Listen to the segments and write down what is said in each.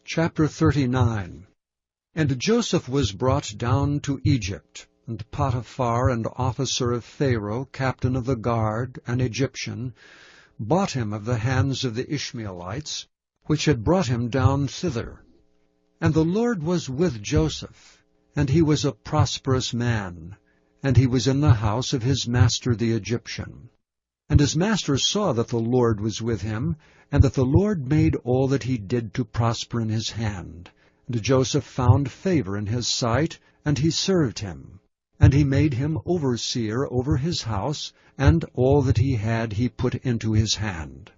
Chapter 39. And Joseph was brought down to Egypt, and Potiphar, an officer of Pharaoh, captain of the guard, an Egyptian, bought him of the hands of the Ishmaelites, which had brought him down thither. And the Lord was with Joseph, and he was a prosperous man, and he was in the house of his master the Egyptian. And his master saw that the Lord was with him, and that the Lord made all that he did to prosper in his hand. And Joseph found favor in his sight, and he served him. And he made him overseer over his house, and all that he had he put into his hand.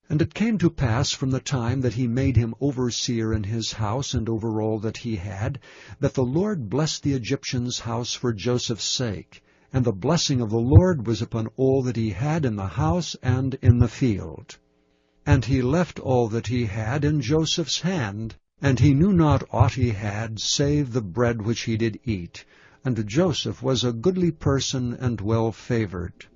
And it came to pass from the time that he made him overseer in his house and over all that he had, that the Lord blessed the Egyptian's house for Joseph's sake. And the blessing of the Lord was upon all that he had in the house and in the field. And he left all that he had in Joseph's hand, and he knew not aught he had, save the bread which he did eat. And Joseph was a goodly person and well favored.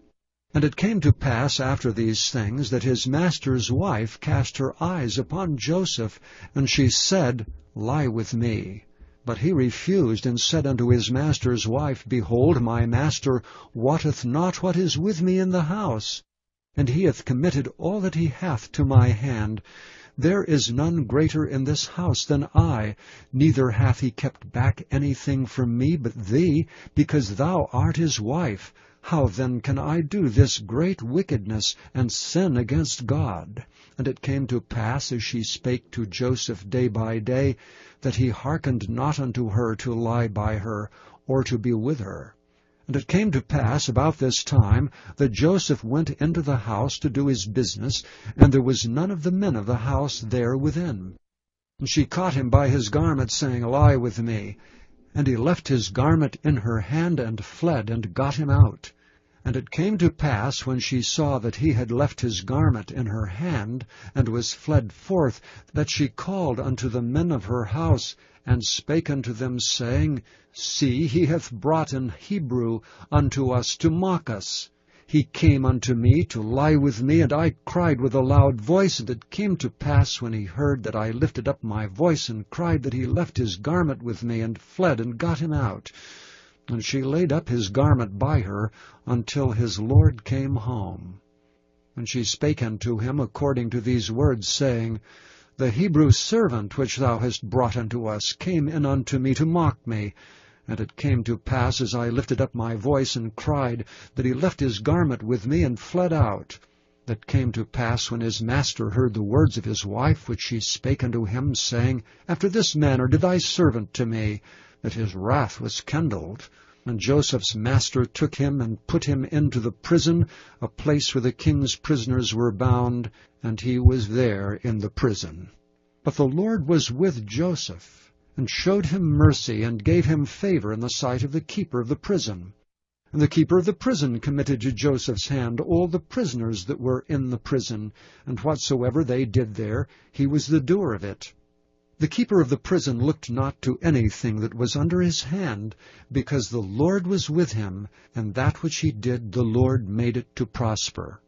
And it came to pass after these things, that his master's wife cast her eyes upon Joseph, and she said, Lie with me. But he refused, and said unto his master's wife, Behold, my master wotteth not what is with me in the house, and he hath committed all that he hath to my hand. There is none greater in this house than I, neither hath he kept back anything from me but thee, because thou art his wife. How then can I do this great wickedness, and sin against God? And it came to pass, as she spake to Joseph day by day, that he hearkened not unto her to lie by her, or to be with her. And it came to pass about this time, that Joseph went into the house to do his business, and there was none of the men of the house there within. And she caught him by his garment, saying, Lie with me. And he left his garment in her hand, and fled, and got him out. And it came to pass, when she saw that he had left his garment in her hand, and was fled forth, that she called unto the men of her house, and spake unto them, saying, See, he hath brought an Hebrew unto us to mock us. He came unto me to lie with me, and I cried with a loud voice. And it came to pass, when he heard that I lifted up my voice and cried, that he left his garment with me, and fled, and got him out. And she laid up his garment by her, until his Lord came home. And she spake unto him according to these words, saying, The Hebrew servant which thou hast brought unto us came in unto me to mock me. And it came to pass, as I lifted up my voice and cried, that he left his garment with me, and fled out. That came to pass, when his master heard the words of his wife, which she spake unto him, saying, After this manner did thy servant to me, that his wrath was kindled. And Joseph's master took him, and put him into the prison, a place where the king's prisoners were bound, and he was there in the prison. But the Lord was with Joseph, and showed him mercy, and gave him favor in the sight of the keeper of the prison. And the keeper of the prison committed to Joseph's hand all the prisoners that were in the prison, and whatsoever they did there, he was the doer of it. The keeper of the prison looked not to anything that was under his hand, because the Lord was with him, and that which he did the Lord made it to prosper.